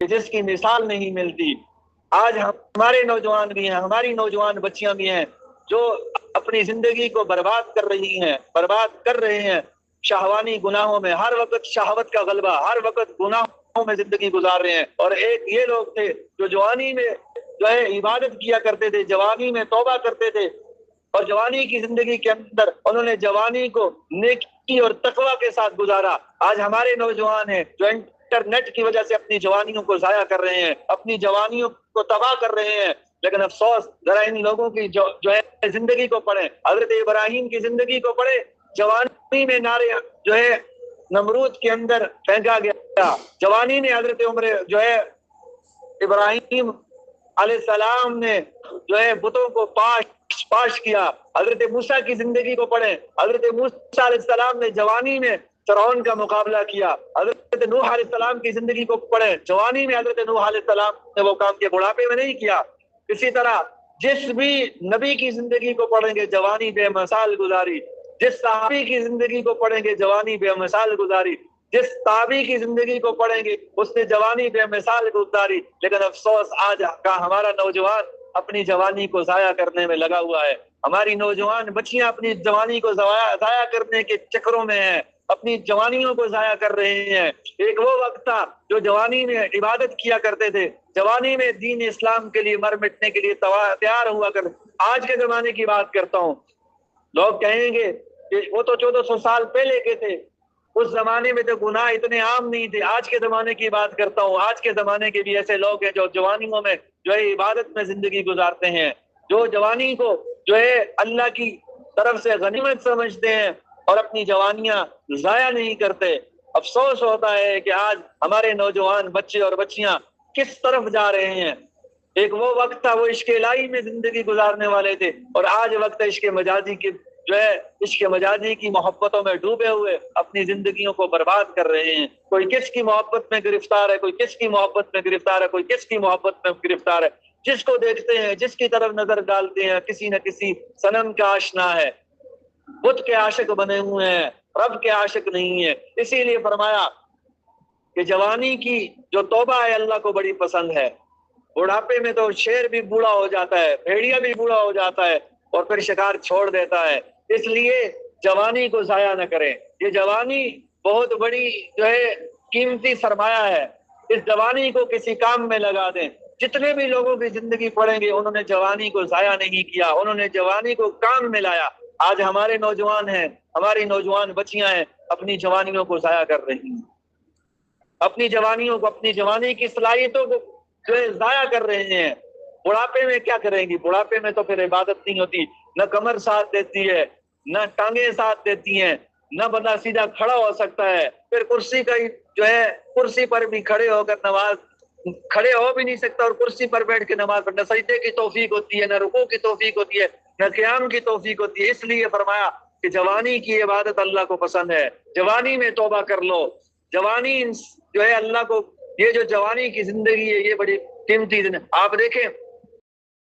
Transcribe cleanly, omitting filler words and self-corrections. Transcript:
کہ جس کی مثال نہیں ملتی۔ آج ہمارے نوجوان بھی ہیں، ہماری نوجوان بچیاں بھی ہیں جو اپنی زندگی کو برباد کر رہے ہیں شہوانی گناہوں میں، ہر وقت شہوت کا غلبہ، ہر وقت گناہوں میں زندگی گزار رہے ہیں۔ اور ایک یہ لوگ تھے جو جوانی میں جو ہے عبادت کیا کرتے تھے، جوانی میں توبہ کرتے تھے، اور جوانی کی زندگی کے اندر انہوں نے جوانی کو نیکی اور تقوی کے ساتھ گزارا۔ آج ہمارے نوجوان ہیں جو انٹرنیٹ کی وجہ سے اپنی جوانیوں کو ضائع کر رہے ہیں، اپنی جوانیوں کو تباہ کر رہے ہیں۔ لیکن افسوس، ذرا ان لوگوں کی جو ہے زندگی کو پڑھیں، حضرت ابراہیم کی زندگی کو پڑھیں۔ جوانی میں نارے جو ہے نمرود کے اندر پھینکا گیا، جوانی میں حضرت عمر جو ہے ابراہیم علیہ السلام نے جو ہے بتوں کو پاش کیا۔ حضرت موسیٰ کی زندگی کو پڑھیں، حضرت موسیٰ علیہ السلام نے جوانی میں فرعون کا مقابلہ کیا۔ حضرت نوح علیہ السلام کی زندگی کو پڑھیں، جوانی میں حضرت نوح علیہ السلام نے وہ کام کیا، بڑھاپے میں نہیں کیا۔ اسی طرح جس بھی نبی کی زندگی کو پڑھیں گے جوانی بے مثال گزاری، جس صحابی کی زندگی کو پڑھیں گے جوانی بے مثال گزاری، جس تابعی کی زندگی کو پڑھیں گے اس نے جوانی بے مثال گزاری۔ لیکن افسوس، آج کا ہمارا نوجوان اپنی جوانی کو ضائع کرنے میں لگا ہوا ہے۔ ہماری نوجوان بچیاں اپنی جوانی کو ضائع کرنے کے چکروں میں ہیں، اپنی جوانیوں کو ضائع کر رہے ہیں۔ ایک وہ وقت تھا جو جوانی میں عبادت کیا کرتے تھے، جوانی میں دین اسلام کے لیے مر مٹنے کے لیے تیار ہوا کرتے۔ آج کے زمانے کی بات کرتا ہوں، لوگ کہیں گے کہ وہ تو 1400 سال پہلے کے تھے، اس زمانے میں تو گناہ اتنے عام نہیں تھے۔ آج کے زمانے کی بات کرتا ہوں، آج کے زمانے کے بھی ایسے لوگ ہیں جو جوانیوں میں جو ہے عبادت میں زندگی گزارتے ہیں، جو جوانی کو جو ہے اللہ کی طرف سے غنیمت سمجھتے ہیں اور اپنی جوانیاں ضائع نہیں کرتے۔ افسوس ہوتا ہے کہ آج ہمارے نوجوان بچے اور بچیاں کس طرف جا رہے ہیں۔ ایک وہ وقت تھا وہ عشق الہی میں زندگی گزارنے والے تھے، اور آج وقت عشق مجازی کی جو ہے عشق مجازی کی محبتوں میں ڈوبے ہوئے اپنی زندگیوں کو برباد کر رہے ہیں۔ کوئی کس کی محبت میں گرفتار ہے، کوئی کس کی محبت میں گرفتار ہے، کوئی کس کی محبت میں گرفتار ہے۔ جس کو دیکھتے ہیں، جس کی طرف نظر ڈالتے ہیں، کسی نہ کسی صنم کا آشنا ہے، بت کے عاشق بنے ہوئے ہیں، رب کے عاشق نہیں ہے۔ اسی لیے فرمایا کہ جوانی کی جو توبہ ہے اللہ کو بڑی پسند ہے۔ بڑھاپے میں تو شیر بھی بوڑھا ہو جاتا ہے، بھیڑیا بھی بوڑھا ہو جاتا ہے اور پھر شکار چھوڑ دیتا ہے۔ اس لیے جوانی کو ضائع نہ کریں۔ یہ جوانی بہت بڑی جو ہے قیمتی سرمایہ ہے، اس جوانی کو کسی کام میں لگا دیں۔ جتنے بھی لوگوں کی زندگی پڑھیں گے انہوں نے جوانی کو ضائع نہیں کیا، انہوں نے جوانی کو کام میں لایا۔ آج ہمارے نوجوان ہیں، ہماری نوجوان بچیاں ہیں، اپنی جوانیوں کو ضائع کر رہی ہیں، اپنی جوانیوں کو، اپنی جوانی کی صلاحیتوں کو جو ہے ضائع کر رہے ہیں۔ بڑھاپے میں کیا کریں گی؟ بڑھاپے میں تو پھر عبادت نہیں ہوتی، نہ کمر ساتھ دیتی ہے، نہ ٹانگیں ساتھ دیتی ہیں، نہ بندہ سیدھا کھڑا ہو سکتا ہے۔ پھر کرسی کا جو ہے کرسی پر بھی کھڑے ہو کر نماز کھڑے ہو بھی نہیں سکتا، اور کرسی پر بیٹھ کے نماز پڑھنا، سجدے کی توفیق ہوتی ہے، نہ رکوع کی توفیق ہوتی ہے، نہ قیام کی توفیق ہوتی ہے۔ اس لیے فرمایا کہ جوانی کی عبادت اللہ کو پسند ہے، جوانی میں توبہ کر لو۔ جوانی جو ہے اللہ کو، یہ جو جوانی کی زندگی ہے یہ بڑی قیمتی دن۔ آپ دیکھیں